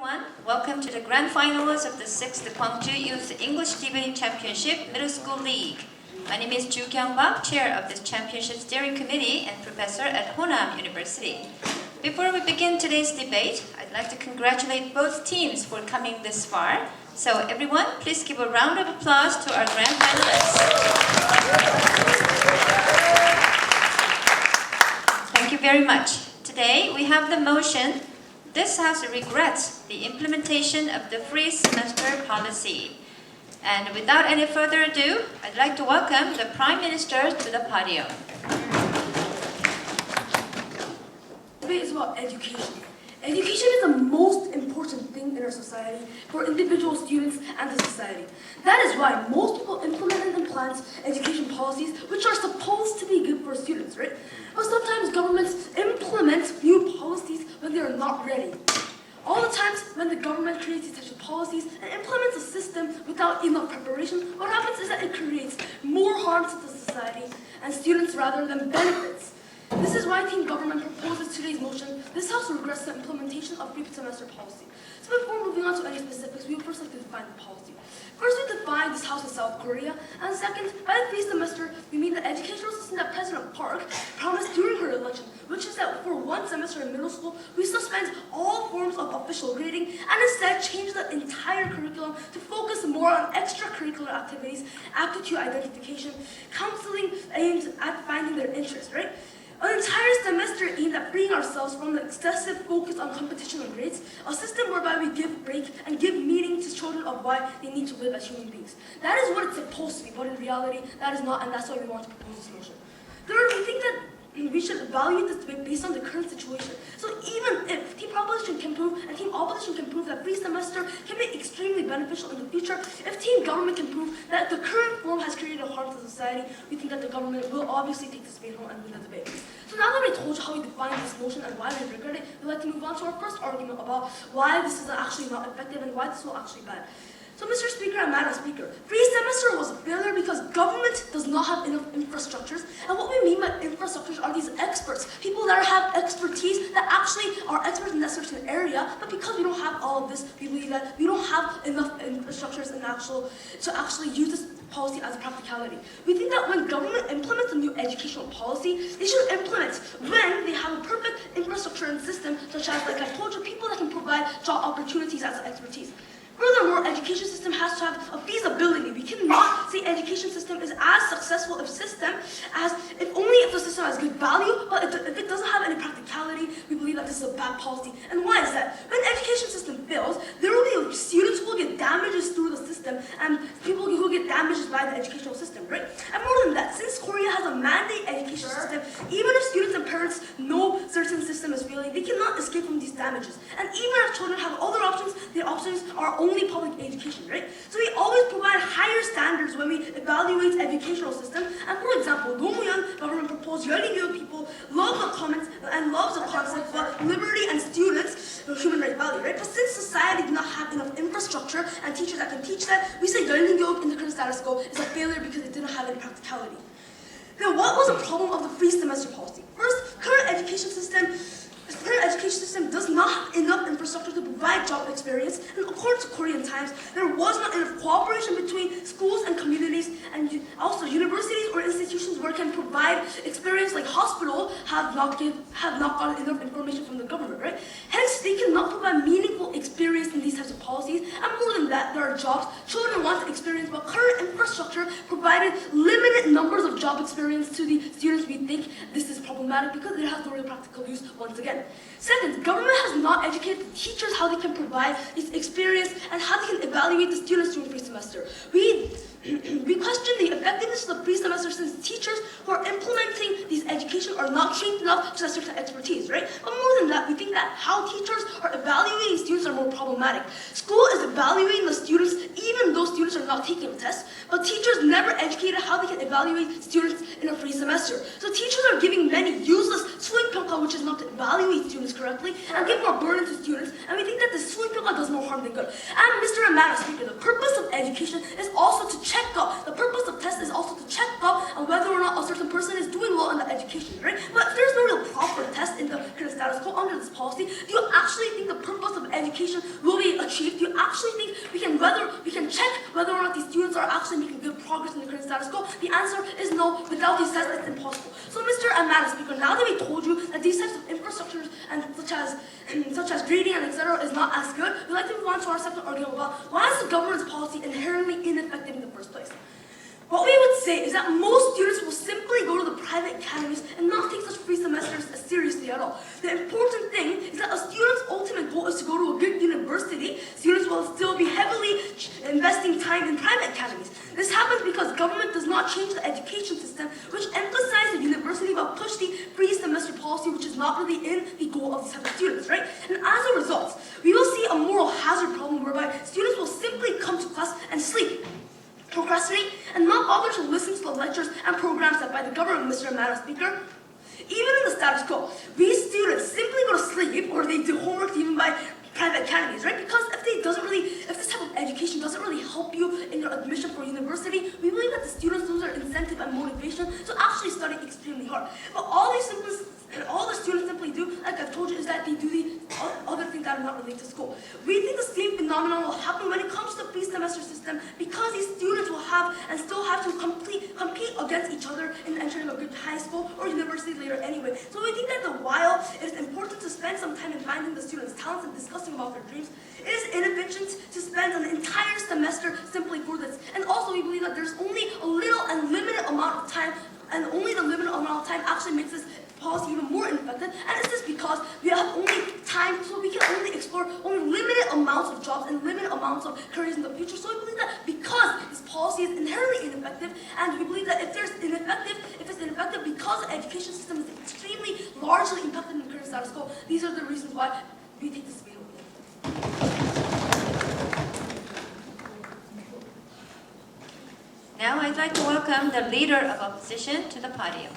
everyone. Welcome to the grand finals of the 6th Gwangju Youth English Debate Championship Middle School League. My name is Ju Kyung-bak, chair of this championship steering committee and professor at Honam University. Before we begin today's debate, I'd like to congratulate both teams for coming this far. So everyone, please give a round of applause to our grand finalists. Thank you very much. Today we have the motion, this House regrets the implementation of the free semester policy. And without any further ado, I'd like to welcome the Prime Minister to the podium. Debate is about education. Education is the most important thing in our society for individual students and the society. That is why most people implement and implant education policies which are supposed to be good for students, right? But sometimes governments implement new policies when they are not ready. All the times when the government creates these types of policies and implements a system without enough preparation, what happens is that it creates more harm to the society and students rather than benefits. This is why Team Government proposes today's motion. This House regrets the implementation of free semester policy. So before moving on to any specifics, we would first like to define the policy. First, we define this House as South Korea, and second, by the free semester, we mean the educational system that President Park promised during her election, which is that for one semester in middle school, we suspend all forms of official grading and instead change the entire curriculum to focus more on extracurricular activities, aptitude identification, counseling aimed at finding their interest, right? An entire semester aimed at freeing ourselves from the excessive focus on competition and grades, a system whereby we give break and give meaning to children of why they need to live as human beings. That is what it's supposed to be, but in reality, that is not, and that's why we want to propose this motion. Third, we think that we should evaluate this debate based on the current situation. So even if Team Proposition can prove and Team Opposition can prove that free semester can be extremely beneficial in the future, if Team Government can prove that the current form has created harm to society, we think that the government will obviously take this debate home and win the debate. So now that we told you how we define this motion and why we regret it, we'd like to move on to our first argument about why this is actually not effective and why this will actually bad. So Mr. Speaker and Madam Speaker, free semester was a failure because government does not have enough infrastructures. And what we mean by infrastructures are these experts, people that have expertise that actually are experts in that certain area, but because we don't have all of this, we believe that we don't have enough infrastructures to actually use this policy as a practicality. We think that when government implements a new educational policy, they should implement when they have a perfect infrastructure and system, such as, like I told you, people that can provide job opportunities as expertise. Furthermore, education system has to have a feasibility. We cannot say education system is as successful a system as if the system has good value, but if it doesn't have any practicality, we believe that this is a bad policy. And why is that? When education system fails, there will be students who will get damages through the system and people who will get damages by the educational system, right? And more than that, since Korea has a mandate education system, even if students and parents know certain system is failing, they cannot escape from these damages. And even if children have other options, their options are only public education, right? So we always provide higher standards when we evaluate educational system. And for example, Nomuyeon government proposed 열린교육 people love the comments and loves the concept of liberty and students, human right value, right? But since society did not have enough infrastructure and teachers that can teach that, we say 열린교육 in the current status quo is a failure because it didn't have any practicality. Now, what was the problem of the free semester policy? First, current education system does not have enough infrastructure to provide job experience, and according to Korean Times, there was not enough cooperation between schools and communities, and also universities or institutions where can provide experience like hospital have not gotten enough information from the government, right? Hence, they cannot provide meaningful experience in these types of policies, and more than that, there are jobs children want to experience, but current infrastructure provided limited numbers of job experience to the students. We think this is problematic because it has no real practical use once again. Second, government has not educated the teachers how they can provide this experience and how they can evaluate the students during free semester. We question the effectiveness of the free semester since teachers who are implementing these education are not trained enough to have certain expertise, right? But more than that, we think that how teachers are evaluating students are more problematic. School is evaluating the students even though students are not taking a test, but teachers never educated how they can evaluate students in a free semester. So teachers are giving many useless 수행평가, which is not to evaluate students correctly, and give more burden to students, and we think that the 수행평가 does more harm than good. And Mr. and Madam Speaker, the purpose of education is also to check up. The purpose of tests is also to check up on whether or not a certain person is doing well in the education, right? But there's no real proper test in the current status status quo under this policy, do you actually think the purpose of education will be achieved? Do you actually think we can check whether or not these students are actually making good progress in the current status quo? The answer is no. Without these tests, it's impossible. So, Mr. and Madam Speaker, now that we told you that these types of infrastructures and such as grading and etc. is not as good, we'd like to move on to our second argument about why is the government's policy inherently ineffective in the first place. What we would say is that most students will simply go to the private academies and not take such free semesters seriously at all. The important thing is that a student's ultimate goal is to go to a good university. Students will still be heavily investing time in private academies. This happens because government does not change the education system, which emphasizes the university but push the free semester policy, which is not really in the goal of these type of students, right? And as a result, we will see a moral hazard problem whereby students will simply come to class and sleep, procrastinate, and not bother to listen to the lectures and programs set by the government, Mr. and Madam Speaker. Even in the status quo, these students simply go to sleep or they do homework even by private academies, right? Because if this type of education doesn't really help you in your admission for university, we believe that the students lose their incentive and motivation to actually study extremely hard. But all the students simply do, like I've told you, is that they do the other things that are not related to school. We think the same phenomenon will happen when it comes to the free semester system because these students will have and still have to compete against each other in entering a good high school or university later anyway. So we think that while it is important to spend some time in finding the students' talents and discussing about their dreams, it is inefficient to spend an entire semester simply for this. And also we believe that there's only a little and limited amount of time, and only the limited amount of time actually makes this policy even more ineffective, and it's just because we have only time, so we can only explore only limited amounts of jobs and limited amounts of careers in the future. So we believe that because this policy is inherently ineffective, and we believe that if it's ineffective because the education system is extremely largely impacted in the current status quo, these are the reasons why we take this veto. Now I'd like to welcome the Leader of Opposition to the podium.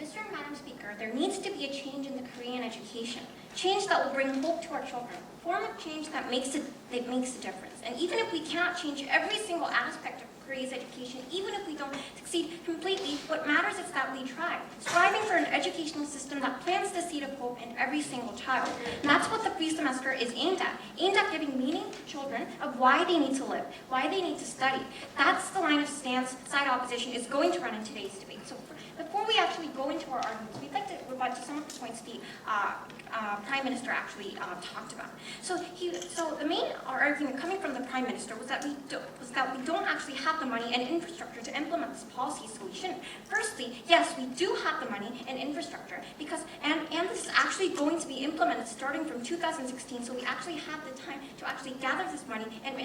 Mr. and Madam Speaker, there needs to be a change in the Korean education. Change that will bring hope to our children. A form of change that makes a difference. And even if we cannot change every single aspect of Korea's education, even if we don't succeed completely, what matters is that we try. Striving for an educational system that plants the seed of hope in every single child. And that's what the free semester is aimed at giving meaning to children of why they need to live, why they need to study. That's the line of stance side opposition is going to run in today's debate. So before we actually go into our arguments, we'd like to rebut to some of the points the Prime Minister actually talked about. So the main argument coming from the Prime Minister was that we don't actually have the money and infrastructure to implement this policy, so we shouldn't. Firstly, yes, we do have the money and infrastructure because and this is actually going to be implemented starting from 2016. So we actually have the time to actually gather this money and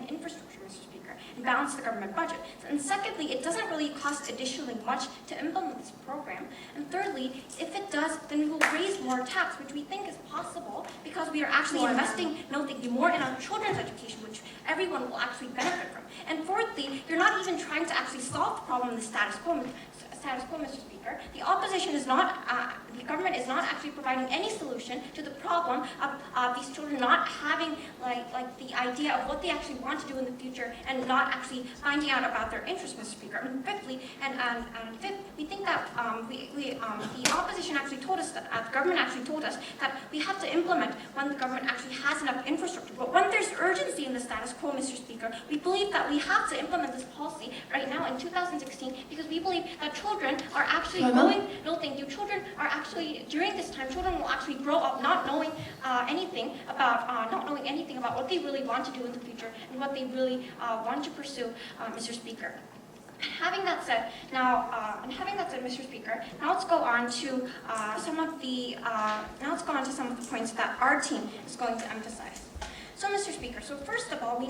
infrastructure, Mr. Speaker, and balance the government budget. And secondly, it doesn't really cost additionally much to implement this program. And thirdly, if it does, then we will raise more tax, which we think is possible because we are actually investing, more in our children's education, which everyone will actually benefit from. And fourthly, you're not even trying to actually solve the problem in the status quo, Mr. Speaker. The opposition is not, the government is not actually providing any solution to the problem of these children not having like the idea of what they actually want to do in the future and not actually finding out about their interests, Mr. Speaker. And fifthly, fifth, we think that the opposition actually told us that the government actually told us that we have to implement when the government actually has enough infrastructure. But when there's urgency in the status quo, Mr. Speaker, we believe that we have to implement this policy right now in 2016 because we believe that children are actually children are actually, during this time, children will actually grow up not knowing anything about what they really want to do in the future and what they really want to pursue, Mr. Speaker. Having that said, Mr. Speaker, now let's go on to some of the points that our team is going to emphasize. So, Mr. Speaker, first of all, we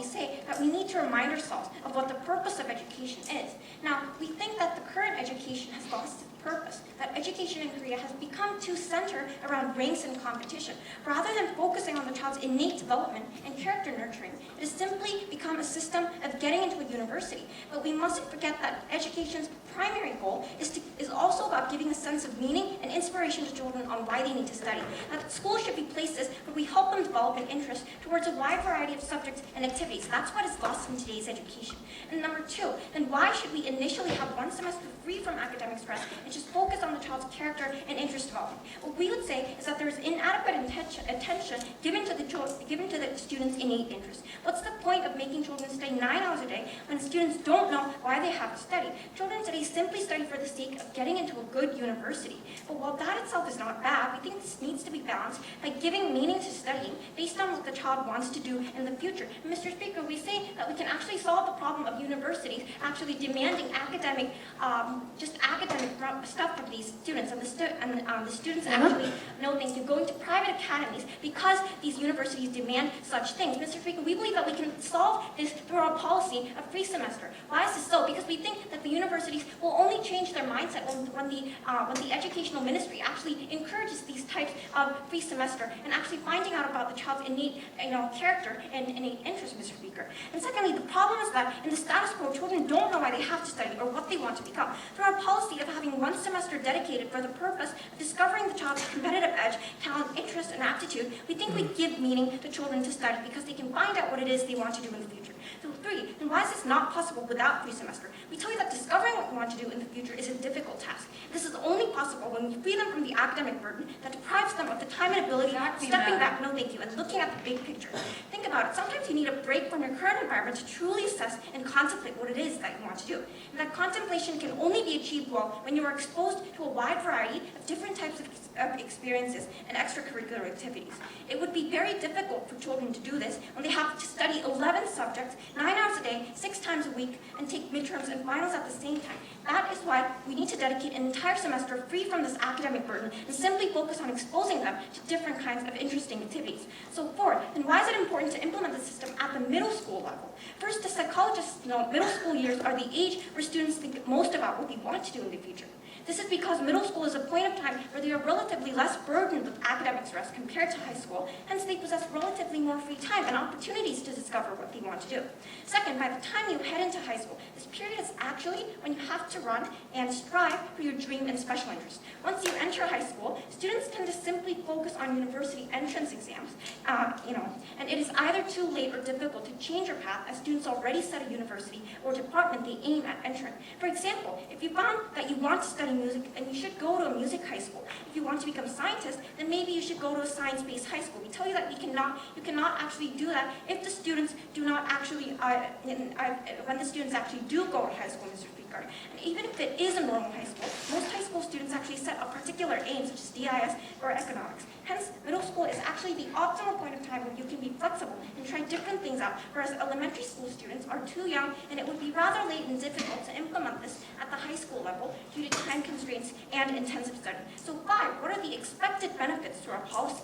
say that we need to remind ourselves of what the purpose of education is. Now, we think that the current education has lost purpose that education in Korea has become too centered around ranks and competition. Rather than focusing on the child's innate development and character nurturing, it has simply become a system of getting into a university. But we mustn't forget that education's primary goal is also about giving a sense of meaning and inspiration to children on why they need to study. That schools should be places where we help them develop an interest towards a wide variety of subjects and activities. That's what is lost in today's education. And number two, then why should we initially have one semester free from academic stress and just focus on the child's character and interest development? What we would say is that there is inadequate attention given to the students' innate interest. What's the point of making children study 9 hours a day when students don't know why they have to study? Children today simply study for the sake of getting into a good university. But while that itself is not bad, we think this needs to be balanced by giving meaning to studying based on what the child wants to do in the future. And Mr. Speaker, we say that we can actually solve the problem of universities actually demanding academic stuff from these students, and the students actually know things to go into private academies because these universities demand such things. Mr. Speaker, we believe that we can solve this through our policy of free semester. Why is this so? Because we think that the universities will only change their mindset when the educational ministry actually encourages these types of free semester and actually finding out about the child's innate character and innate interest, Mr. Speaker. And secondly, the problem is that in the status quo, children don't know why they have to study or what they want to become. Through our policy of having one semester dedicated for the purpose of discovering the child's competitive edge, talent, interest, and aptitude, we think we give meaning to children to study because they can find out what it is they want to do in the future. So three, then why is this not possible without free semester? We tell you that discovering what we want to do in the future is a difficult task. This is only possible when we free them from the academic burden that deprives them of the time and ability of stepping back, no thank you, and looking at the big picture. Think about it. Sometimes you need a break from your current environment to truly assess and contemplate what it is that you want to do. And that contemplation can only be achieved well when you are exposed to a wide variety of different types of experiences and extracurricular activities. It would be very difficult for children to do this when they have to study 11 subjects, 9 hours a day, 6 times a week, and take midterms and finals at the same time. That is why we need to dedicate an entire semester free from this academic burden and simply focus on exposing them to different kinds of interesting activities. So fourth, then why is it important to implement the system at the middle school level? First, the psychologists know middle school years are the age where students think most about what they want to do in the future. This is because middle school is a point of time where they are relatively less burdened with academic stress compared to high school, hence they possess relatively more free time and opportunities to discover what they want to do. Second, by the time you head into high school, this period is actually when you have to run and strive for your dream and special interest. Once you enter high school, students tend to simply focus on university entrance exams, and it is either too late or difficult to change your path as students already set a university or department they aim at entering. For example, if you found that you want to study music, then you should go to a music high school. If you want to become a scientist, then maybe you should go to a science-based high school. We tell you that you cannot actually do that if the students do not actually, when the students actually do go to high school, Mr. Speaker. And even if it is a normal high school, most high school students actually set a particular aim, such as DIS or economics. Hence, middle school is actually the optimal point of time when you can be flexible and try different things out, whereas elementary school students are too young and it would be rather late and difficult to implement this at the high school level due to time constraints and intensive study. So five, what are the expected benefits to our policy?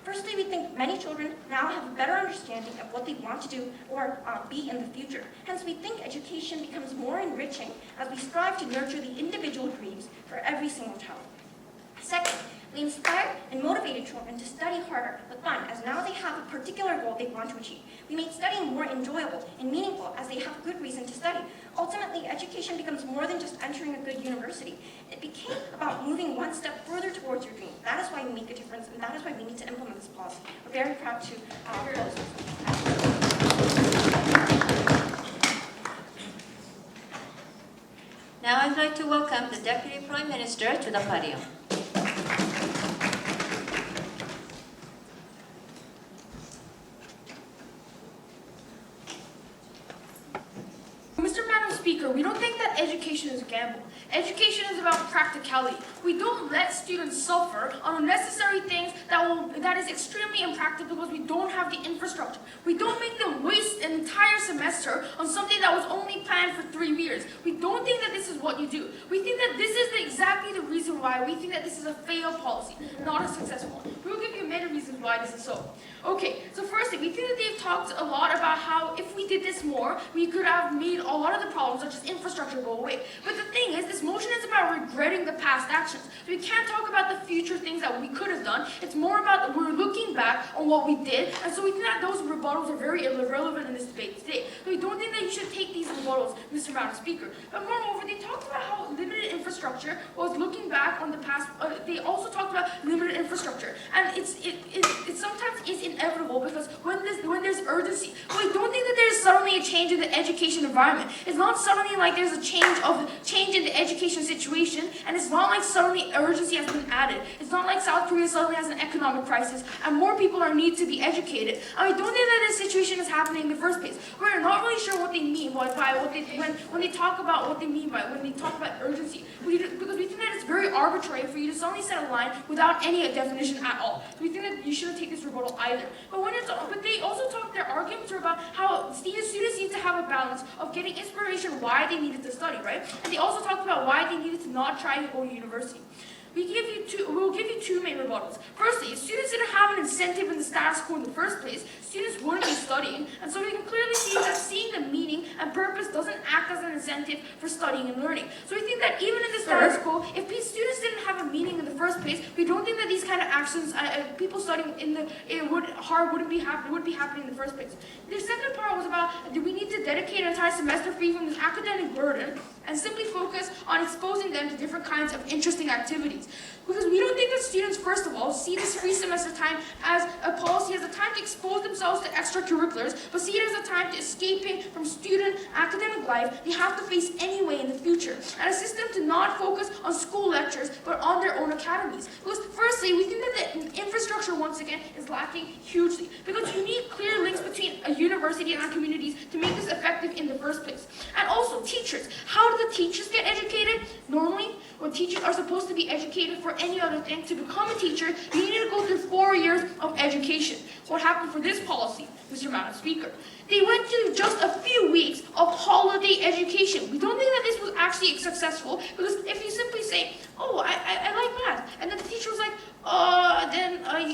Firstly, we think many children now have a better understanding of what they want to do or be in the future. Hence, we think education becomes more enriching as we strive to nurture the individual dreams for every single child. Second, we inspire and motivated children to study harder with fun, as now they have a particular goal they want to achieve. We made studying more enjoyable and meaningful as they have good reason to study. Ultimately, education becomes more than just entering a good university. It became about moving one step further towards your dream. That is why we make a difference, and that is why we need to implement this policy. We're very proud to close this. Now I'd like to welcome the Deputy Prime Minister to the podium. Madam Speaker, we don't think that education is a gamble. Education is about practicality. We don't let students suffer on unnecessary things that is extremely impractical because we don't have the infrastructure. We don't make them waste an entire semester on something that was only planned for 3 years. We don't think that this is what you do. We think that this is exactly the reason why we think that this is a failed policy, not a successful one. We will give you many reasons why this is so. Okay, so firstly, we think that they've talked a lot about how if we did this more, we could have made a lot of the problems problems such as infrastructure go away. But the thing is, this motion is about regretting the past actions. So we can't talk about the future things that we could have done. It's more about we're looking back on what we did, and so we think that those rebuttals are very irrelevant in this debate today. So we don't think that you should take these rebuttals, Mr. Madam Speaker. But moreover, they talked about how limited infrastructure was looking back on the past. They also talked about limited infrastructure, and it sometimes is inevitable because when there's urgency, we don't think that there's suddenly a change in the education environment. It's not suddenly like there's a change in the education situation, and it's not like suddenly urgency has been added. It's not like South Korea suddenly has an economic crisis and more people need to be educated. And we don't think that this situation is happening in the first place. We're not really sure what they mean when they talk about what they mean by when they talk about urgency. Because we think that it's very arbitrary for you to suddenly set a line without any definition at all. So we think that you shouldn't take this rebuttal either. But they also talk, their arguments are about how students need to have a balance of getting inspiration why they needed to study, right? And they also talked about why they needed to not try to go to university. We'll give you two main rebuttals. Firstly, if students didn't have an incentive in the status quo in the first place, students wouldn't be studying, and so we can clearly see that seeing the meaning and purpose doesn't act as an incentive for studying and learning. So we think that even in the status quo, if students didn't have a meaning in the first place, we don't think that these kind of actions, people studying would be happening in the first place. The second part was about do we need to dedicate an entire semester free from this academic burden and simply focus on exposing them to different kinds of interesting activities. Because we don't think that students, first of all, see this free semester time as a policy, as a time to expose themselves to extracurriculars, but see it as a time to escaping from student academic life they have to face anyway in the future, and assist them to not focus on school lectures, but on their own academies. Because firstly, we think that the infrastructure, once again, is lacking hugely, because you need clear links between a university and our communities to make this effective in the first place. And also, teachers. How do the teachers get educated? Normally, when teachers are supposed to be educated for any other thing, to become a teacher, you need to go through 4 years of education. What happened for this policy, Mr. Madam Speaker? They went to just a few weeks of holiday education. We don't think that this was actually successful, because if you simply say, oh, I like math, and then the teacher was like,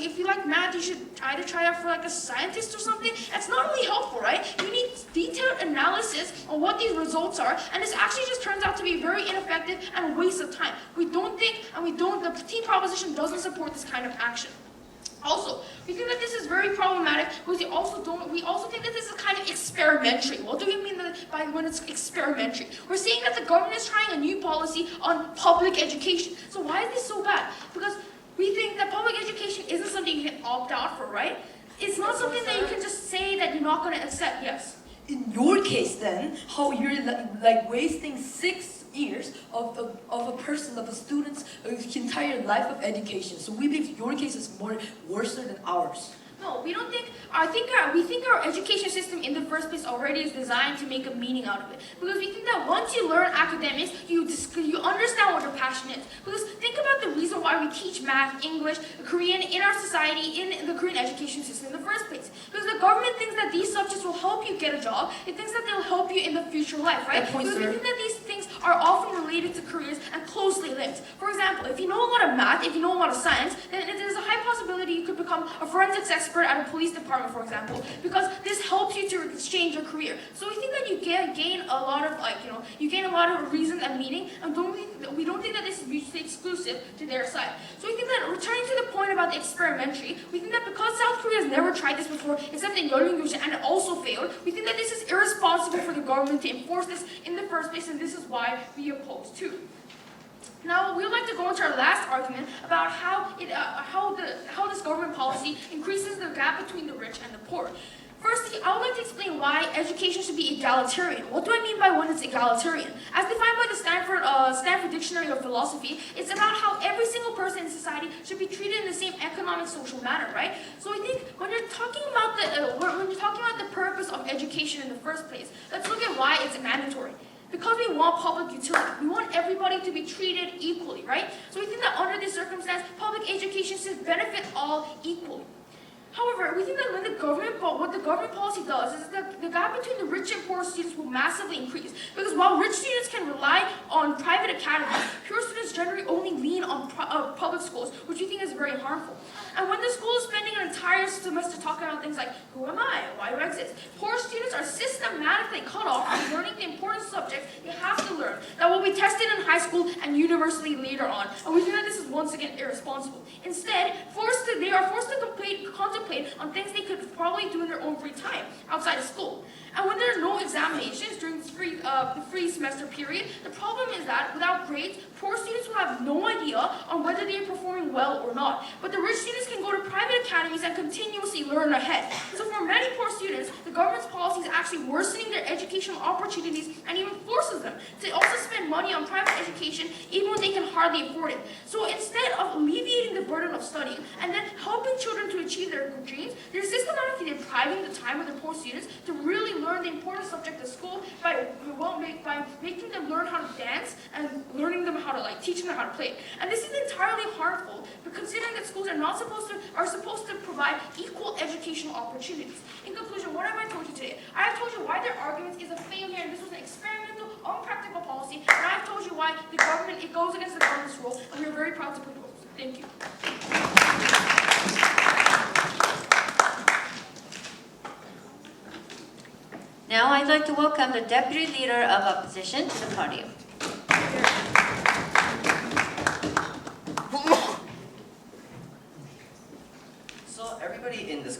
if you like math, you should try out for like a scientist or something. That's not really helpful, right? You need detailed analysis on what these results are, and this actually just turns out to be very ineffective and a waste of time. The team proposition doesn't support this kind of action. Also, we think that this is very problematic because we also think that this is kind of experimentary. What do we mean by when it's experimentary? We're saying that the government is trying a new policy on public education. So why is this so bad? Because we think that public education isn't something you can opt out for, right? It's not something that you can just say that you're not going to accept, yes. In your case then, how you're like wasting 6 years of a student's entire life of education. So we believe your case is worse than ours. No, we don't think. We think our education system in the first place already is designed to make a meaning out of it. Because we think that once you learn academics, you understand what your passion is. Because think about the reason why we teach math, English, Korean in our society, in the Korean education system in the first place. Because the government thinks that these subjects will help you get a job. It thinks that they'll help you in the future life, right? Because we think that these things are often related to careers and closely linked. For example, if you know a lot of math, if you know a lot of science, then there's a high possibility you could become a forensics expert at a police department, for example, because this helps you to exchange your career. So we think that you gain a lot of reason and meaning, and we don't think that this is mutually exclusive to their side. So we think that, returning to the point about the experimentary, we think that because South Korea has never tried this before, except in Yeongyang, and it also failed, we think that this is irresponsible for the government to enforce this in the first place, and this is why we oppose too. Now, we would like to go into our last argument about how this government policy increases the gap between the rich and the poor. Firstly, I would like to explain why education should be egalitarian. What do I mean by when it's egalitarian? As defined by the Stanford Dictionary of Philosophy, it's about how every single person in society should be treated in the same economic, social manner, right? So I think when you're talking about the purpose of education in the first place, let's look at why it's mandatory. Because we want public utility. We want everybody to be treated equally, right? So we think that under this circumstance, public education should benefit all equally. However, we think that what the government policy does is that the gap between the rich and poor students will massively increase. Because while rich students can rely on private academies, poor students generally only lean on public schools, which we think is very harmful. And when the school is spending an entire semester talking about things like, who am I? Why do I exist? Poor students are systematically cut off from learning the important subjects school and university later on. And we think that this is once again irresponsible. Instead, they are forced to contemplate on things they could probably do in their own free time outside of school. And when there are no examinations during the free semester period, the problem is that without grades, poor students will have no idea on whether they are performing well or not. But the rich students can go to private academies and continuously learn ahead. So for many poor students, the government's policy is actually worsening their educational opportunities and even forces them to also spend money on private education even when they can hardly afford it. So instead of alleviating the burden of studying and then helping children to achieve their dreams, they're systematically depriving the time of the poor students to really learn the important subject of school by making them learn how to dance and learning them how to teaching them how to play. And this is entirely harmful, but considering that schools are supposed to provide equal educational opportunities. In conclusion, what have I told you today? I have told you why their argument is a failure and this was an experimental, unpractical policy, and I have told you why it goes against the government's role, and we are very proud to propose. Thank you. Now I'd like to welcome the Deputy Leader of Opposition to the podium. So everybody in this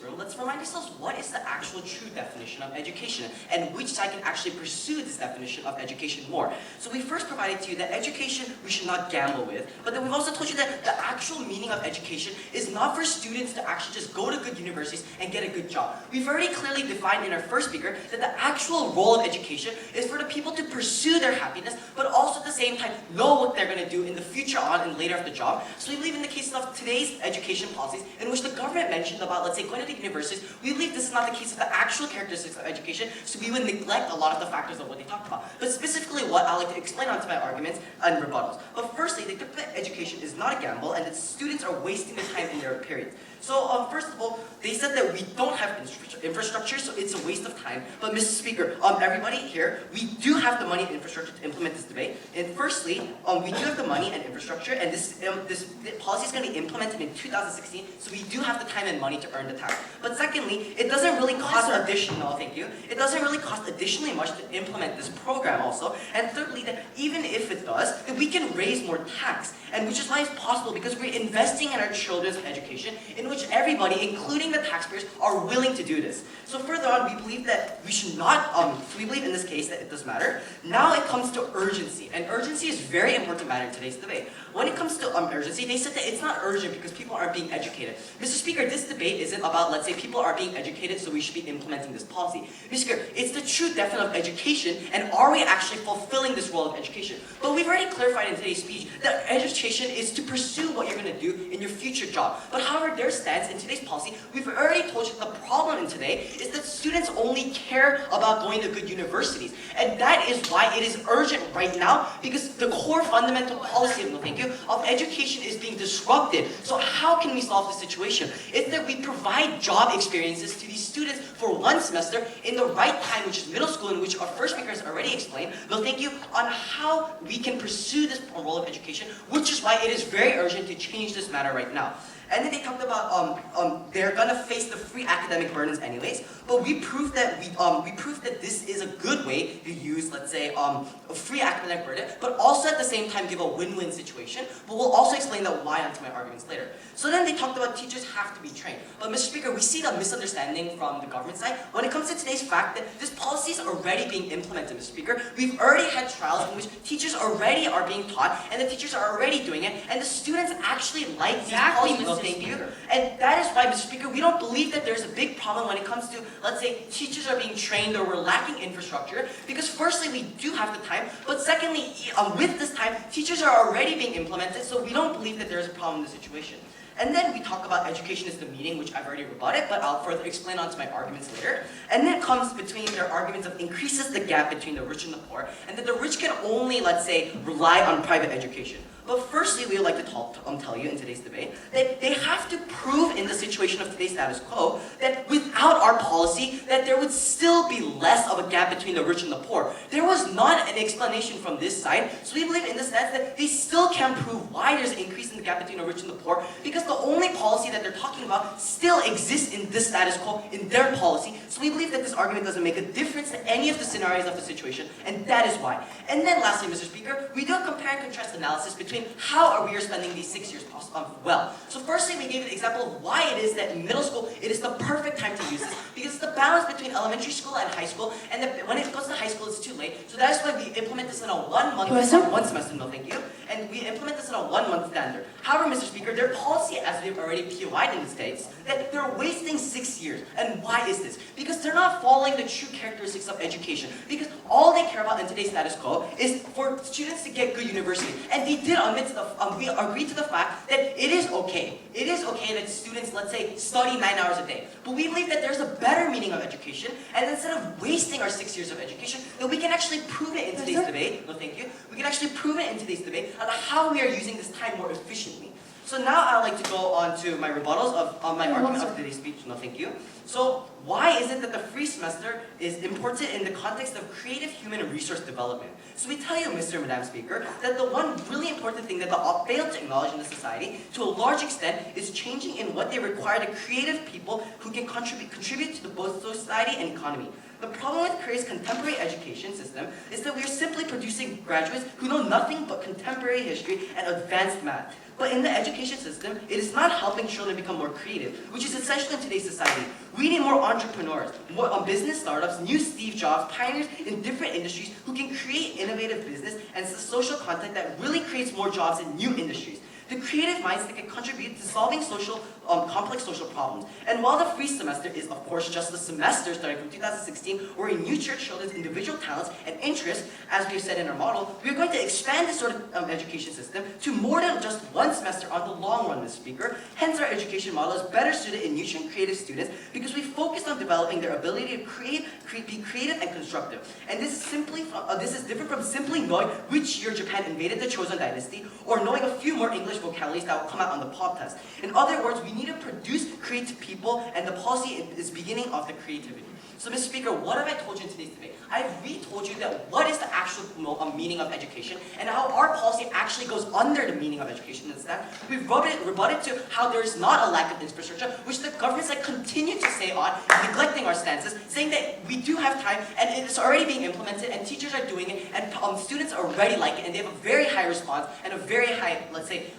room, let's remind ourselves what is the actual true definition of education and which side can actually pursue this definition of education more. So we first provided to you that education we should not gamble with, but then we've also told you that the actual meaning of education is not for students to actually just go to good universities and get a good job. We've already clearly defined in our first speaker that the actual role of education is for the people to pursue their happiness, but also at the same time know what they're going to do in the future on and later of the job. So we believe in the case of today's education policies, in which the government mentioned about, let's say, going to the universities, we believe this is not the case of the actual characteristics of education, so we would neglect a lot of the factors of what they talked about. But specifically what I'd like to explain onto my arguments and rebuttals. But firstly, they took that education is not a gamble and that students are wasting their time in their periods. So first of all, they said that we don't have infrastructure, so it's a waste of time. But Mr. Speaker, everybody here, we do have the money and infrastructure to implement this debate. And firstly, we do have the money and infrastructure, and this policy is going to be implemented in 2016, so we do have the time and money to earn the tax. But secondly, it doesn't really cost It doesn't really cost additionally much to implement this program also. And thirdly, that even if it does, that we can raise more tax, and which is why it's possible because we're investing in our children's education, in which everybody, including the taxpayers, are willing to do this. So further on, we believe that we should not, we believe in this case that it does matter. Now it comes to urgency, and urgency is very important matter in today's debate. When it comes to urgency, they said that it's not urgent because people aren't being educated. Mr. Speaker, this debate isn't about, let's say, people are being educated, so we should be implementing this policy. Mr. Speaker, it's the true definition of education, and are we actually fulfilling this role of education? But we've already clarified in today's speech that education is to pursue what you're going to do in your future job. But however, their stance in today's policy, we've already told you the problem in today is that students only care about going to good universities. And that is why it is urgent right now, because the core fundamental policy, no thank you, of education is being disrupted. So how can we solve the situation? It's that we provide job experiences to these students for one semester in the right time, which is middle school, in which our first speaker has already explained, no thank you, on how we can pursue this role of education, which is why it is very urgent to change this matter right now. And then they talked about they're gonna face the free academic burdens anyways. But we proved that this is a good way to use, let's say, a free academic burden, but also at the same time give a win-win situation. But we'll also explain that why onto my arguments later. So then they talked about teachers have to be trained. But Mr. Speaker, we see the misunderstanding from the government side when it comes to today's fact that this policy is already being implemented, Mr. Speaker. We've already had trials in which teachers already are being taught, and the teachers are already doing it, and the students actually like these policies. Thank you. And that is why, Mr. Speaker, we don't believe that there's a big problem when it comes to, let's say, teachers are being trained or we're lacking infrastructure, because firstly, we do have the time, but secondly, with this time, teachers are already being implemented, so we don't believe that there's a problem in the situation. And then we talk about education is the meaning, which I've already rebutted, but I'll further explain onto my arguments later. And then comes between their arguments of increases the gap between the rich and the poor, and that the rich can only, let's say, rely on private education. But firstly, we would like to tell you in today's debate that they have to prove in the situation of today's status quo that without our policy, that there would still be less of a gap between the rich and the poor. There was not an explanation from this side, so we believe in the sense that they still can't prove why there's an increase in the gap between the rich and the poor, because the only policy that they're talking about still exists in this status quo, in their policy. So we believe that this argument doesn't make a difference to any of the scenarios of the situation, and that is why. And then lastly, Mr. Speaker, we do a compare and contrast analysis between how we are spending these 6 years well. So firstly, we gave an example of why it is that in middle school, it is the perfect time to use this, because it's the balance between elementary school and high school, and when it goes to high school, it's too late. So that's why we implement this in a 1 month, one semester, no thank you, and we implement this in a 1 month standard. However, Mr. Speaker, their policy, as they've already POI'd in the States, that they're wasting 6 years. And why is this? Because they're not following the true characteristics of education. Because all they care about in today's status quo is for students to get good university. And they did admit to we agreed to the fact that it is okay. It is okay that students, let's say, study 9 hours a day. But we believe that there's a better meaning of education, and instead of wasting our 6 years of education, that we can actually prove it in today's debate. No, thank you. We can actually prove it in today's debate on how we are using this time more efficiently. So now I'd like to go on to my rebuttals on my argument of today's speech. No, thank you. So why is it that the free semester is important in the context of creative human and resource development? So we tell you, Mr. and Madam Speaker, that the one really important thing that they fail to acknowledge in the society, to a large extent, is changing in what they require the creative people who can contribute to both society and economy. The problem with Korea's contemporary education system is that we are simply producing graduates who know nothing but contemporary history and advanced math. But in the education system, it is not helping children become more creative, which is essential in today's society. We need more entrepreneurs, more business startups, new Steve Jobs, pioneers in different industries who can create innovative business and social content that really creates more jobs in new industries. The creative minds that can contribute to solving complex social problems. And while the free semester is, of course, just a semester starting from 2016, where we nurture children's individual talents and interests, as we've said in our model, we are going to expand this sort of education system to more than just 1 semester on the long run, Mr. Speaker. Hence, our education model is better suited in nurturing creative students because we focused on developing their ability to be creative and constructive. And this is different from simply knowing which year Japan invaded the Chosun dynasty, or knowing a few more English vocabularies that will come out on the POP test. In other words, we need to produce creative people, and the policy is beginning of the creativity. So, Mr. Speaker, what have I told you in today's debate? I've retold you that what is the actual meaning of education, and how our policy actually goes under the meaning of education instead. We've rebutted to how there is not a lack of infrastructure, which the governments like continue to say on, neglecting our stances, saying that we do have time, and it's already being implemented, and teachers are doing it, and students already like it, and they have a very high response, and a very high, let's say,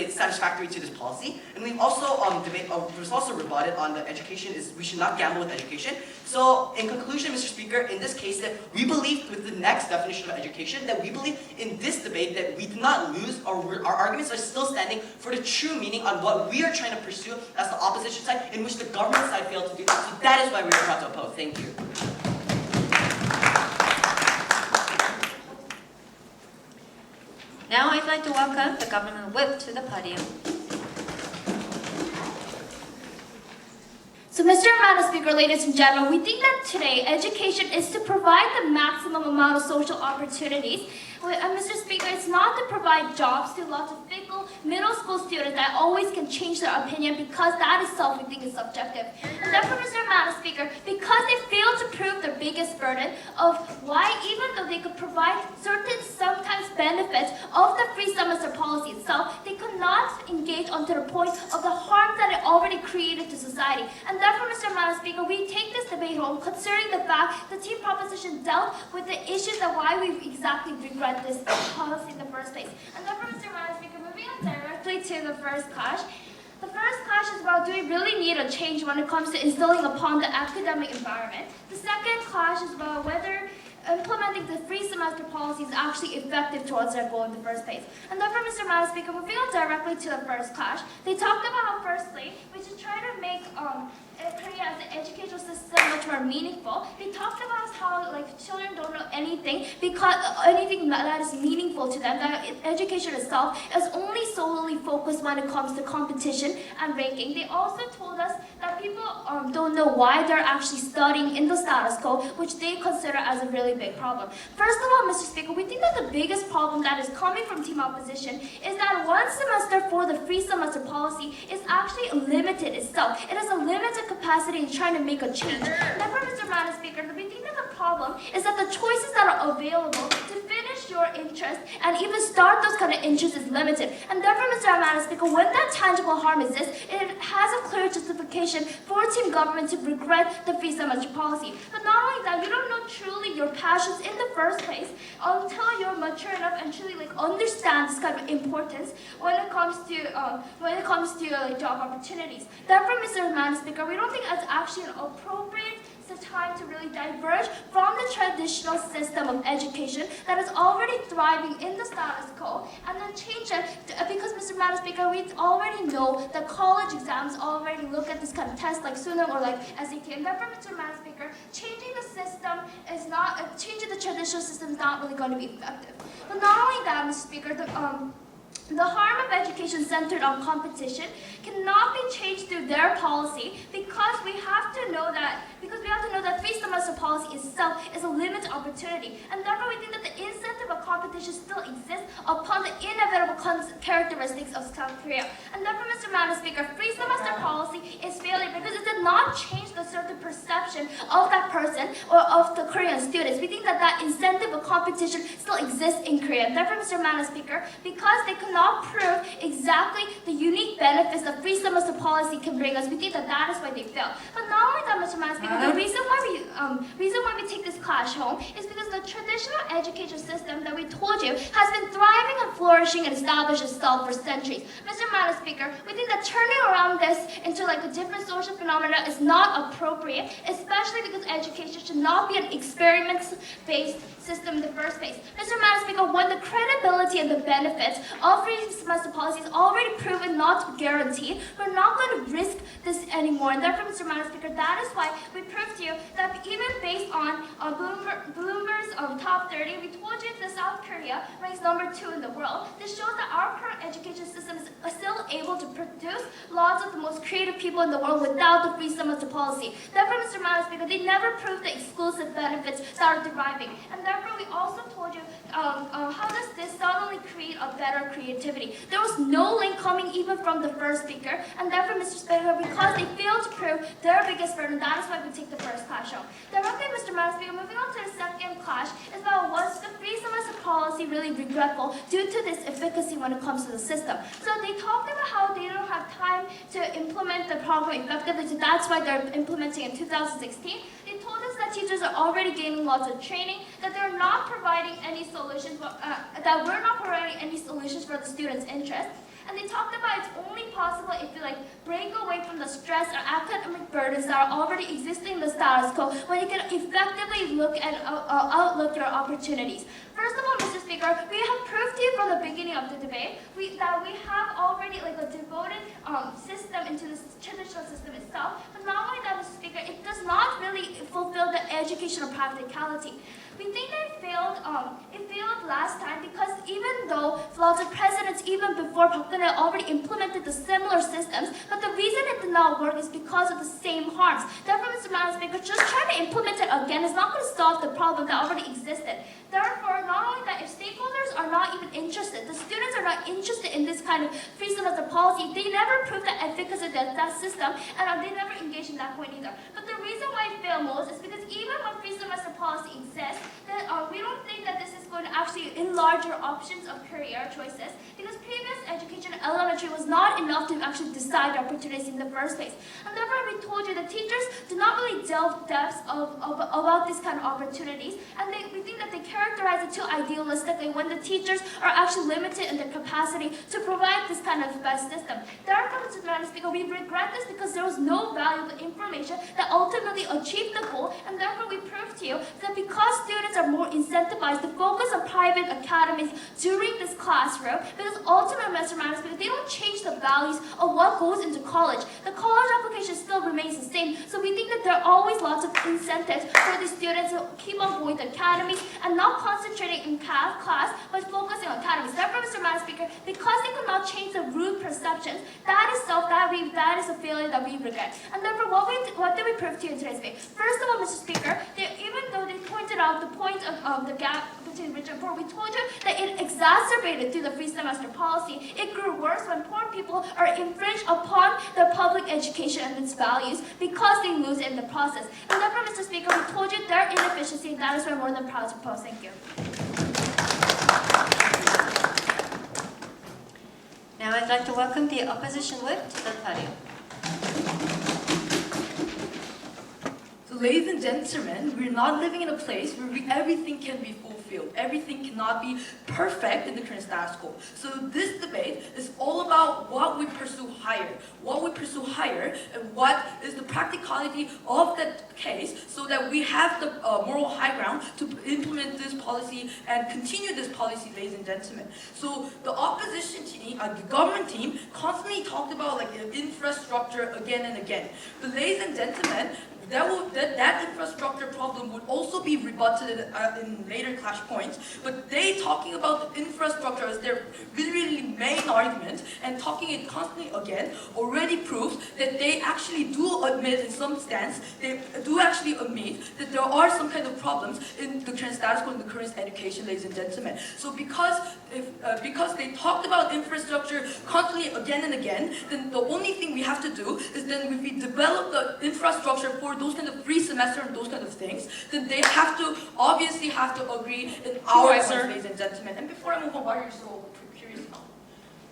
satisfactory to this policy. And we've also rebutted on the education is we should not gamble with education. So in conclusion, Mr. Speaker, in this case that we believe with the next definition of education, that we believe in this debate that we did not lose, or our arguments are still standing for the true meaning on what we are trying to pursue as the opposition side, in which the government side failed to do. So that is why we are proud to oppose. Thank you. Now I'd like to welcome the government whip to the podium. So, Mr. and Madam Speaker, ladies and gentlemen, we think that today education is to provide the maximum amount of social opportunities. Mr. Speaker, it's not to provide jobs to lots of fickle middle school students that always can change their opinion, because that itself we think is subjective. And therefore, Mr. and Madam Speaker, because they fail to prove their biggest burden of why, even though they could provide certain sometimes benefits of the free semester policy itself, they could not engage onto the point of the harm that it already created to society. And therefore, Mr. and Madam Speaker, we take this debate home considering the fact the T proposition dealt with the issues of why we exactly regret this policy in the first place. And therefore, Mr. and Madam Speaker, moving on directly to the first clash. The first clash is about, do we really need a change when it comes to instilling upon the academic environment? The second clash is about whether implementing the free semester policy is actually effective towards their goal in the first place. And therefore, Mr. Madam Speaker, moving on directly to the first clash, they talked about how firstly, we should try to make Korea as an educational system much more meaningful. They talked about how children don't know anything because anything that is meaningful to them. That education itself is only solely focused when it comes to competition and ranking. They also told us that people don't know why they're actually studying in the status quo, which they consider as a really big problem. First of all, Mr. Speaker, we think that the biggest problem that is coming from team opposition is that one semester for the free semester policy is actually limited itself. It has a limited capacity in trying to make a change. Therefore, Mr. Madam Speaker, we think that the problem is that the choices that are available to finish your interest and even start those kind of interests is limited. And therefore, Mr. Madam Speaker, when that tangible harm exists, it has a clear justification for team government to regret the free semester policy. But not only that, you don't know truly your passions in the first place until you're mature enough and truly understand this kind of importance when it comes to job opportunities. Therefore, Mr. Madam Speaker, we don't think it's actually an appropriate time to really diverge from the traditional system of education that is already thriving in the status quo and then change it because, Mr. Madam Speaker, we already know that college exams already look at this kind of test like Sunam or like SAT. And therefore, Mr. Madam Speaker, changing the traditional system is not really going to be effective. But not only that, Mr. Speaker, the harm of education centered on competition cannot be changed through their policy because we have to know that free semester policy itself is a limited opportunity, and therefore we think that the incentive of competition still exists upon the inevitable characteristics of South Korea. And therefore, Mr. Madam Speaker, free semester policy is failing because it did not change the certain perception of that person or of the Korean students. We think that that incentive of competition still exists in Korea. And therefore, Mr. Madam Speaker, because they cannot prove exactly the unique benefits that free semester policy can bring us, we think that that is why they fail. But not only that, Mr. Madam Speaker, the reason why we take this clash home is because the traditional education system that we told you has been thriving and flourishing and established itself for centuries. Mr. Madam Speaker, we think that turning around this into a different social phenomena is not appropriate, especially because education should not be an experiment-based system in the first place. Mr. Madam Speaker, when the credibility and the benefits of free semester policy is already proven not to guarantee, we're not going to risk this anymore. And therefore, Mr. Madam Speaker, that is why we proved to you that even based on Bloomberg's top 30, we told you that South Korea ranks #2 in the world. This shows that our current education system is still able to produce lots of the most creative people in the world without the free semester policy. Therefore, Mr. Madam Speaker, they never proved the exclusive benefits that are deriving. And therefore, we also told you how does this not only create a better creativity. There was no link coming even from the first speaker, and therefore, Mr. Speaker, because they failed to prove their biggest burden, that is why we take the first clash home. Directly, Mr. Madam Speaker, moving on to the second clash is about was the free semester policy really regretful due to this efficacy when it comes to the system. So they talked about how they don't have time to implement the program effectively, so that's why they're implementing in 2016. They told us that teachers are already gaining lots of training, that they're not providing any solutions, that we're not providing any solutions for the students' interest. And they talked about it's only possible if you break away from the stress or academic burdens that are already existing in the status quo when you can effectively look and outlook your opportunities. First of all, Mr. Speaker, we have proved to you from the beginning of the debate that we have already a devoted system into this traditional system itself. But not only that, Mr. Speaker, it does not really fulfill the educational practicality. We think that it failed last time because even though lots of presidents, even before Park Geun-hye, already implemented the similar systems, but the reason it did not work is because of the same harms. Therefore, Mr. Madam Speaker, just trying to implement it again is not going to solve the problem that already existed. Therefore, not only that, if stakeholders are not even interested, the students are not interested in this kind of free semester policy, they never prove the efficacy of that system, and they never engage in that point either. But the reason why it failed most is because even when free semester policy exists, that we don't think that this is going to actually enlarge your options of career choices, because previous education in elementary was not enough to actually decide opportunities in the first place. And therefore, we told you that teachers do not really delve depths about these kind of opportunities, and we think that they characterize it too idealistically when the teachers are actually limited in their capacity to provide this kind of best system. Therefore, Mr. Madam Speaker, we regret this because there was no valuable information that ultimately achieved the goal, and therefore we proved to you that because students students are more incentivized to focus on private academies during this classroom because ultimately, Mr. Madam Speaker, they don't change the values of what goes into college. The college application still remains the same. So we think that there are always lots of incentives for the students to keep on going to academies and not concentrating in class, but focusing on academies. Therefore, Mr. Madam Speaker, because they could not change the rude perceptions, that is a failure that we regret. And therefore, what did we prove to you in today's debate? First of all, Mr. Speaker, even though they pointed out the point of the gap between rich and poor, we told you that it exacerbated through the free semester policy. It grew worse when poor people are infringed upon their public education and its values because they lose it in the process. And therefore, Mr. Speaker, we told you their inefficiency, and that is why we're more than proud to propose. Thank you. Now I'd like to welcome the opposition whip to the podium. So, ladies and gentlemen, we're not living in a place where everything can be fulfilled. Everything cannot be perfect in the current status quo. So this debate is all about what we pursue higher. What we pursue higher and what is the practicality of that case so that we have the moral high ground to implement this policy and continue this policy, ladies and gentlemen. So the opposition team, the government team, constantly talked about like infrastructure again and again. But ladies and gentlemen, that infrastructure problem would also be rebutted in later clash points, but they talking about the infrastructure as their really main argument and talking it constantly again already proves that they actually do admit in some stance, they do actually admit that there are some kind of problems in the current status quo in the current education, ladies and gentlemen. So because they talked about infrastructure constantly again and again, then the only thing we have to do is then if we develop the infrastructure for those kind of free semester and those kind of things, then they obviously have to agree in our points, ladies and gentlemen. And before I move on, why are you so curious now?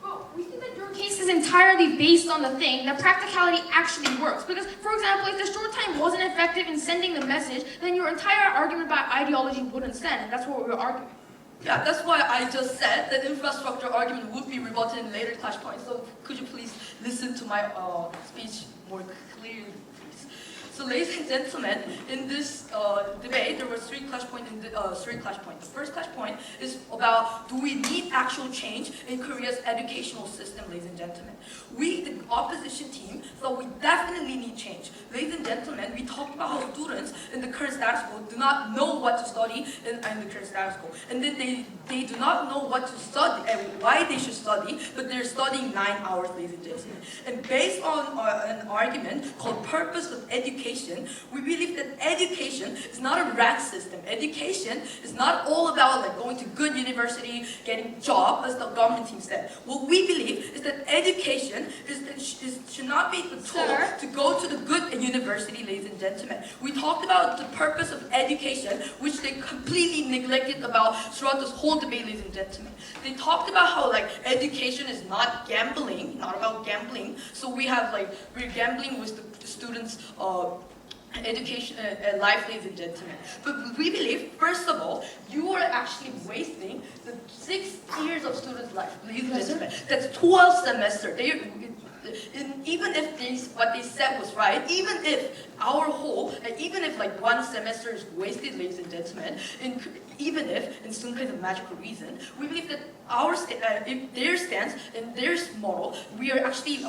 Well, we think that your case is entirely based on the thing that practicality actually works. Because, for example, if the short time wasn't effective in sending the message, then your entire argument about ideology wouldn't stand, and that's what we're arguing. Yeah, that's why I just said that infrastructure argument would be rebutted in later clash points. So could you please listen to my speech more clearly, please? So, ladies and gentlemen, in this debate, there were three clash points. The first clash point is about, do we need actual change in Korea's educational system, ladies and gentlemen? We, the opposition team, thought we definitely need change. Ladies and gentlemen, we talked about how students in the current status quo do not know what to study in the current status quo. And then they do not know what to study and why they should study, but they're studying 9 hours, ladies and gentlemen. And based on an argument called purpose of education, we believe that education is not a rat system. Education is not all about like going to good university, getting a job, as the government team said. What we believe is that education should not be the tool to go to the good university, ladies and gentlemen. We talked about the purpose of education, which they completely neglected about throughout this whole debate, ladies and gentlemen. They talked about how like education is not gambling, not about gambling. So we're gambling with the students' education life, ladies and gentlemen. But we believe, first of all, you are actually wasting the 6 years of students' life, ladies and gentlemen. That's 12 semesters. Even if what they said was right, even if like one semester is wasted, ladies and gentlemen, even if in some kind of magical reason, we believe that if their stance and their model, we are actually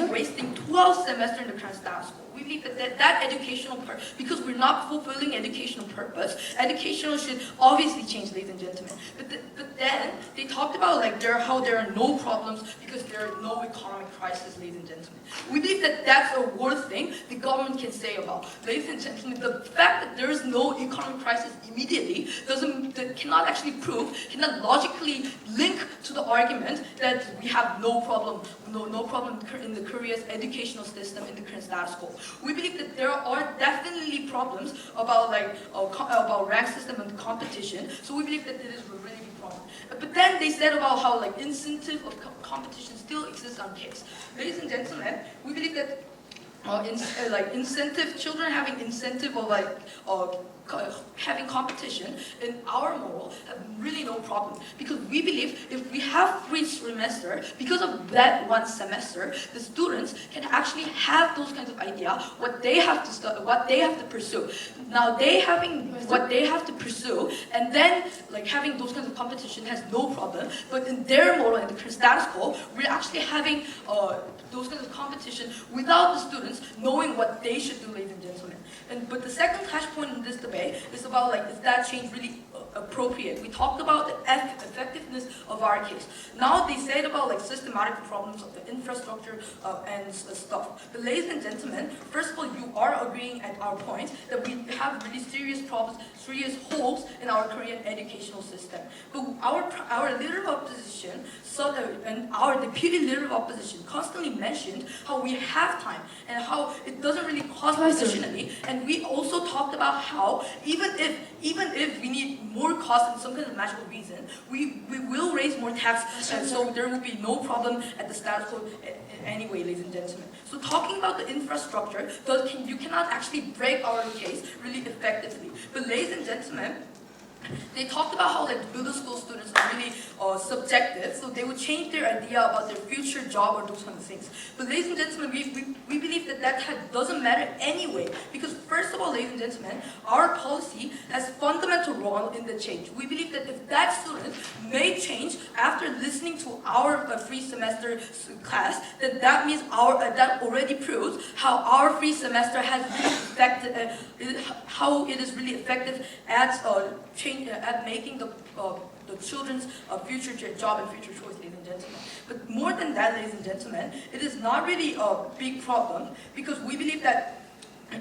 wasting 12 semesters in the current status quo. We believe that educational because we're not fulfilling educational purpose, educational should obviously change, ladies and gentlemen. But then they talked about like how there are no problems because there are no economic crisis, ladies and gentlemen. We believe that that's a worst thing the government can say about. Ladies and gentlemen, the fact that there is no economic crisis immediately cannot actually prove, cannot logically link to the argument that we have no problem in the Korea's educational system in the current status quo. We believe that there are definitely problems about rank system and competition. So we believe that it is a really big problem. But then they said about how like incentive of competition still exists on case. Ladies and gentlemen, we believe that like incentive, children having incentive of having competition in our model have really no problem, because we believe if we have free semester, because of that one semester, the students can actually have those kinds of idea what they have to what they have to pursue. Now they having what they have to pursue, and then like having those kinds of competition has no problem. But in their model, in the current status quo, we're actually having those kinds of competition without the students knowing what they should do, ladies and gentlemen. But the second touch point in this debate is about like, is that change really appropriate? We talked about the effectiveness of our case. Now they said about like systematic problems of the infrastructure and stuff. But ladies and gentlemen, first of all, you are agreeing at our point that we have really serious problems, serious holes in our Korean educational system. But our leader of opposition, and our deputy leader of opposition constantly mentioned how we have time and how it doesn't really cost additionally. And we also talked about how even if we need more cost in some kind of magical reason, we will raise more tax, and so there will be no problem at the status quo anyway, ladies and gentlemen. So talking about the infrastructure, you cannot actually break our case really effectively. But ladies and gentlemen, they talked about how like middle school students are really subjective, so they would change their idea about their future job or those kind of things. But ladies and gentlemen, we believe that doesn't matter anyway, because first of all, ladies and gentlemen, our policy has fundamental role in the change. We believe that if that student may change after listening to our free semester class, then that means that already proves how our free semester has really affected, how it is really effective at making the children's future job and future choice, ladies and gentlemen. But more than that, ladies and gentlemen, it is not really a big problem, because we believe that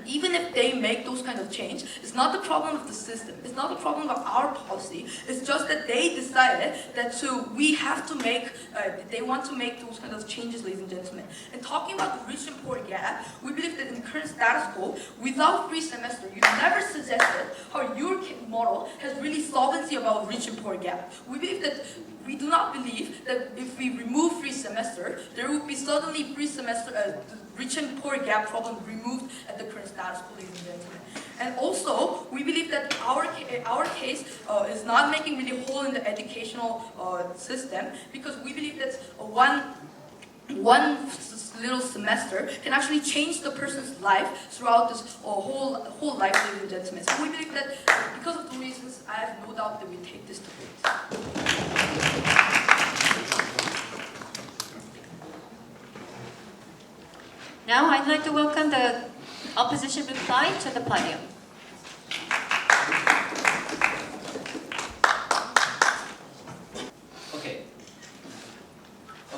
even if they make those kind of change, it's not the problem of the system. It's not the problem of our policy. It's just that they decided that we have to make, they want to make those kind of changes, ladies and gentlemen. And talking about the rich and poor gap, we believe that in the current status quo, without free semester, you never suggested how your model has really solvency about rich and poor gap. We do not believe that if we remove free semester, there will be suddenly free semester, rich and poor gap problem removed at the current status quo, ladies and gentlemen. And also, we believe that our case is not making really hole in the educational system, because we believe that one little semester can actually change the person's life throughout this whole life, ladies and gentlemen. So we believe that because of the reasons, I have no doubt that we take this debate. Now I'd like to welcome the opposition reply to the podium.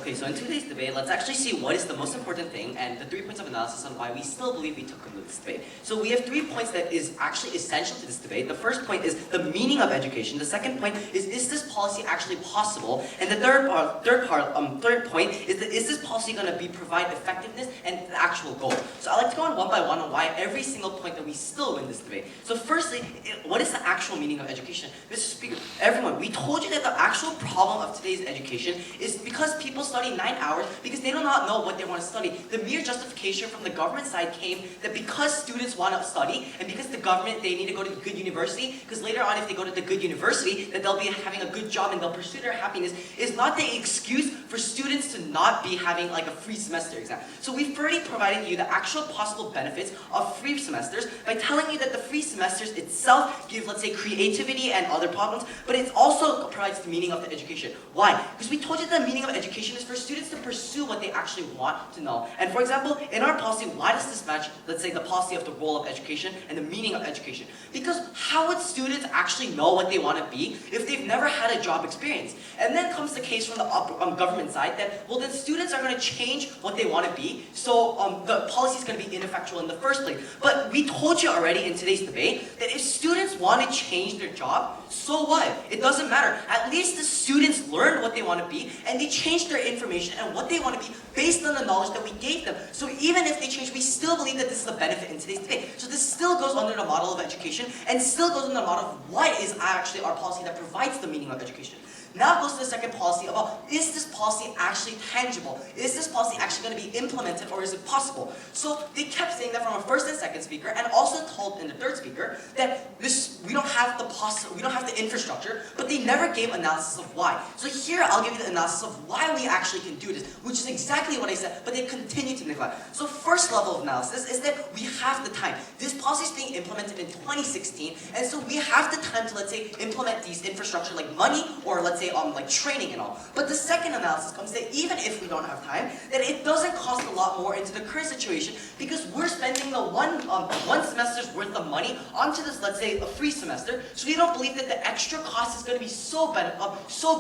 Okay, so in today's debate, let's actually see what is the most important thing and the 3 points of analysis on why we still believe we took into this debate. So we have 3 points that is actually essential to this debate. The first point is the meaning of education. The second point is this policy actually possible? And the third point is this policy going to provide effectiveness and the actual goal? So I'd like to go on one on why every single point that we still win this debate. So firstly, what is the actual meaning of education? Mr. Speaker, everyone, we told you that the actual problem of today's education is because people study 9 hours because they do not know what they want to study. The mere justification from the government side came that because students want to study and because the government, they need to go to a good university, because later on if they go to the good university, that they'll be having a good job and they'll pursue their happiness, is not the excuse for students to not be having like a free semester exam. So we've already provided you the actual possible benefits of free semesters by telling you that the free semesters itself give, let's say, creativity and other problems, but it also provides the meaning of the education. Why? Because we told you the meaning of education is for students to pursue what they actually want to know. And for example, in our policy, why does this match, let's say, the policy of the role of education and the meaning of education? Because how would students actually know what they want to be if they've never had a job experience? And then comes the case from the government side that, well, then students are going to change what they want to be, so the policy is going to be ineffectual in the first place. But we told you already in today's debate that if students want to change their job, so what? It doesn't matter. At least the students learn what they want to be and they change their information information and what they want to be based on the knowledge that we gave them. So even if they change, we still believe that this is a benefit in today's debate. So this still goes under the model of education and still goes under the model of what is actually our policy that provides the meaning of education. Now it goes to the second policy about, is this policy actually tangible? Is this policy actually going to be implemented, or is it possible? So they kept saying that from our first and second speaker, and also told in the third speaker that we don't have the infrastructure, but they never gave analysis of why. So here I'll give you the analysis of why we actually can do this, which is exactly what I said, but they continue to neglect. So first level of analysis is that we have the time. This policy is being implemented in 2016, and so we have the time to, let's say, implement these infrastructure like money, or let's say like training and all. But the second analysis comes that even if we don't have time, that it doesn't cost a lot more into the current situation, because we're spending the one semester's worth of money onto this, let's say, a free semester. So we don't believe that the extra cost is going to be so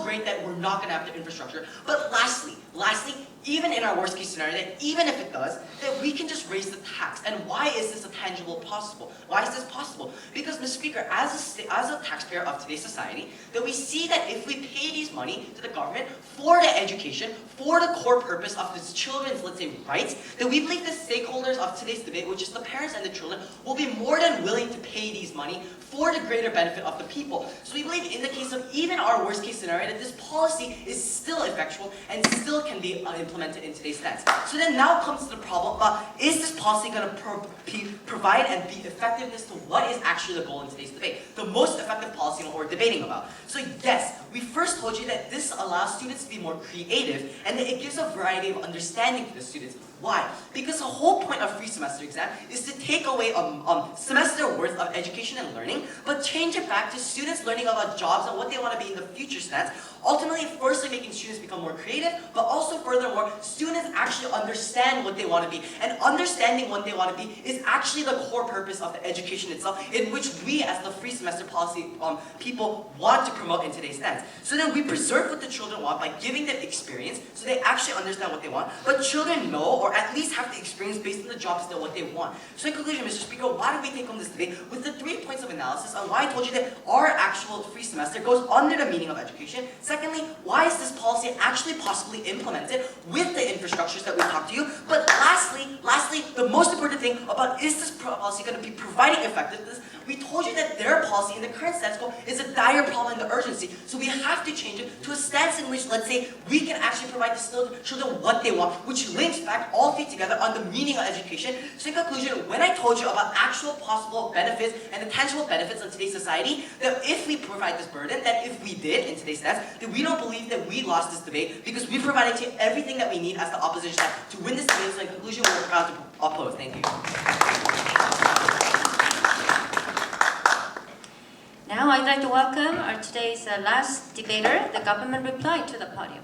great that we're not going to have the infrastructure. But lastly, even in our worst case scenario, that even if it does, that we can just raise the tax. And why is this a tangible possible? Why is this possible? Because, Mr. Speaker, as a taxpayer of today's society, that we see that if we pay these money to the government for the education, for the core purpose of the children's, let's say, rights, that we believe the stakeholders of today's debate, which is the parents and the children, will be more than willing to pay these money for the greater benefit of the people. So we believe in the case of even our worst case scenario, that this policy is still effectual and still can be implemented in today's stance. So then now comes to the problem about, is this policy going to provide and be effectiveness to what is actually the goal in today's debate? The most effective policy what we're debating about. So yes, we first told you that this allows students to be more creative and that it gives a variety of understanding to the students. Why? Because the whole point of free semester exam is to take away a semester worth of education and learning, but change it back to students learning about jobs and what they want to be in the future stance. Ultimately, firstly making students become more creative, but also furthermore, students actually understand what they want to be. And understanding what they want to be is actually the core purpose of the education itself, in which we as the free semester policy people want to promote in today's stance. So then we preserve what the children want by giving them experience, so they actually understand what they want, but children know, or at least have the experience based on the jobs that what they want. So in conclusion, Mr. Speaker, why did we take on this debate with the 3 points of analysis on why I told you that our actual free semester goes under the meaning of education. Secondly, why is this policy actually possibly implemented with the infrastructures that we talked to you? But lastly, the most important thing about, is this policy going to be providing effectiveness? We told you that their policy in the current status quo is a dire problem in the urgency. So we have to change it to a stance in which, let's say, we can actually provide the children what they want, which links back all three together on the meaning of education. So in conclusion, when I told you about actual possible benefits and the tangible benefits of today's society, that if we provide this burden, that if we did in today's stance, that we don't believe that we lost this debate, because we provided to you everything that we need as the opposition side to win this debate. So in conclusion, we're proud to oppose. Thank you. Now I'd like to welcome our today's last debater, the government reply, to the podium.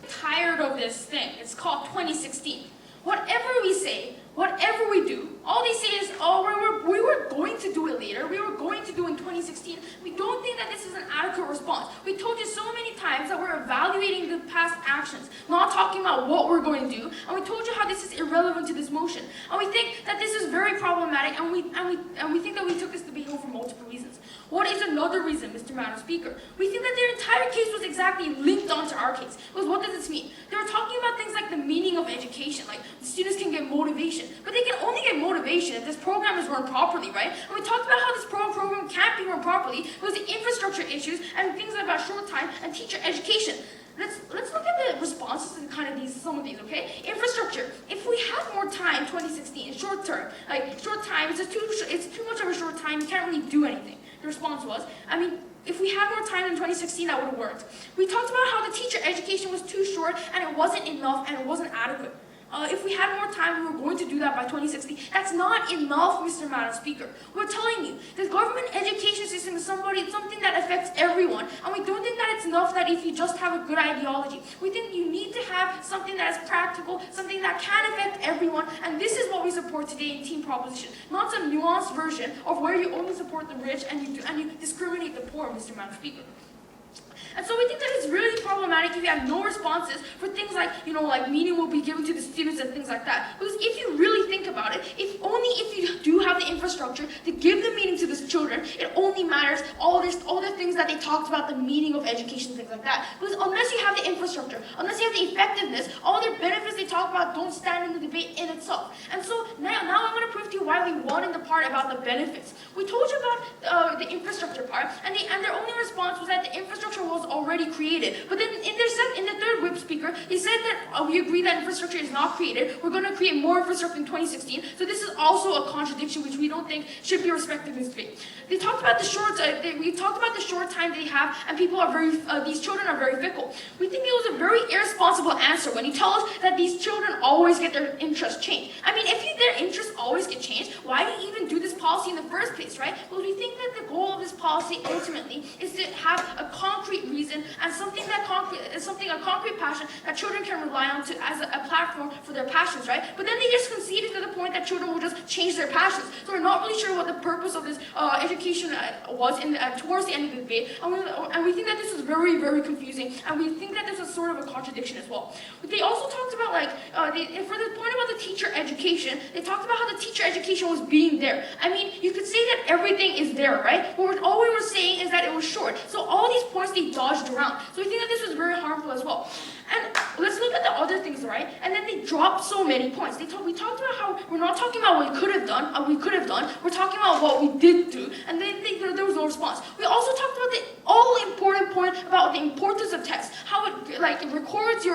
Tired of this thing. It's called 2016. Whatever we say, whatever we do, all they say is, oh, we were going to do it later. We were going to do it in 2016. We don't think that this is an adequate response. We told you so many times that we're evaluating the past actions, not talking about what we're going to do. And we told you how this is irrelevant to this motion. And we think that this is very problematic, and we think that we took this debate home for multiple reasons. What is another reason, Mr. Madam Speaker? We think that their entire case was exactly linked onto our case. Because what does this mean? They were talking about things like the meaning of education, like the students can get motivation, but they can only get motivation if this program is run properly, right? And we talked about how this program can't be run properly because the infrastructure issues and things about short time and teacher education. Let's look at the responses to kind of some of these, okay? Infrastructure. If we had more time, 2016, short term, like short time, it's too much of a short time. You can't really do anything. The response was, if we had more time in 2016, that would have worked. We talked about how the teacher education was too short and it wasn't enough and it wasn't adequate. If we had more time, we were going to do that by 2016. That's not enough, Mr. Madam Speaker. We're telling you, the government education system is something that affects everyone, and we don't think that it's enough that if you just have a good ideology. We think you need to have something that is practical, something that can affect everyone, and this is what we support today in Team Proposition. Not some nuanced version of where you only support the rich and you discriminate the poor, Mr. Madam Speaker. And so we think that it's really problematic if you have no responses for things like, like meaning will be given to the students and things like that. Because if you really think about it, if you do have the infrastructure to give the meaning to the children, it only matters all the things things that they talked about, the meaning of education, things like that. Because unless you have the infrastructure, unless you have the effectiveness, all the benefits they talk about don't stand in the debate in itself. And so now I'm going to prove to you why we won in the part about the benefits. We told you about the infrastructure part, and their only response was that the infrastructure was already created. But then in the third whip speaker, he said that we agree that infrastructure is not created. We're going to create more infrastructure in 2016. So this is also a contradiction which we don't think should be respected in this debate. They talked about we talked about the short time they have, and people are these children are very fickle. We think it was a very irresponsible answer when you tell us that these children always get their interests changed. I mean, if their interests always get changed, why do you even do this policy in the first place, right? Well, we think that the goal of this policy ultimately is to have a concrete reason and a concrete passion that children can rely on as a platform for their passions, right? But then they just conceded to the point that children will just change their passions. So we're not really sure what the purpose of this education was towards the end of the debate, and we think that this was very, very confusing, and we think that this was sort of a contradiction as well. But they also talked about, for the point about the teacher education, they talked about how the teacher education was being there. I mean, you could say that everything is there, right? But all we were saying is that it was short. So all these points they dodged around. So we think that this was very harmful as well. And let's look at the other things, right? And then they dropped so many points. We talked about how we're not talking about what we could have done, we're talking about what we did do, and then there was no response. We also talked about the all-important point about the importance of text, how it records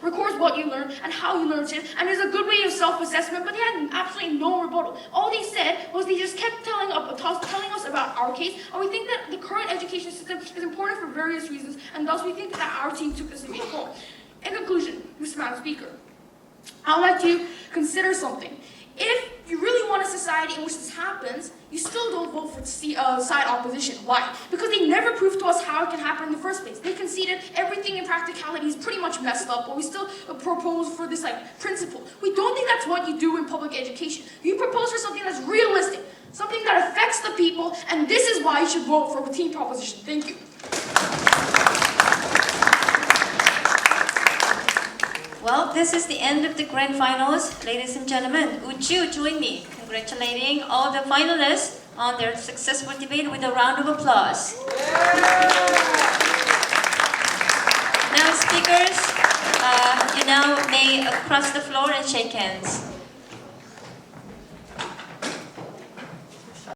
records what you learn and how you learned it, and is a good way of self-assessment, but they had absolutely no rebuttal. All they said was they just kept telling us about our case, and we think that the current education system is important for various reasons, and thus we think that our team took this debate home. In conclusion, Mr. Madam Speaker, I would like to consider something. If you really want a society in which this happens, you still don't vote for side opposition. Why? Because they never proved to us how it can happen in the first place. They conceded everything in practicality is pretty much messed up, but we still propose for this principle. We don't think that's what you do in public education. You propose for something that's realistic, something that affects the people, and this is why you should vote for a team proposition. Thank you. Well, this is the end of the grand finals. Ladies and gentlemen, would you join me congratulating all the finalists on their successful debate with a round of applause? Now, speakers, you now may cross the floor and shake hands.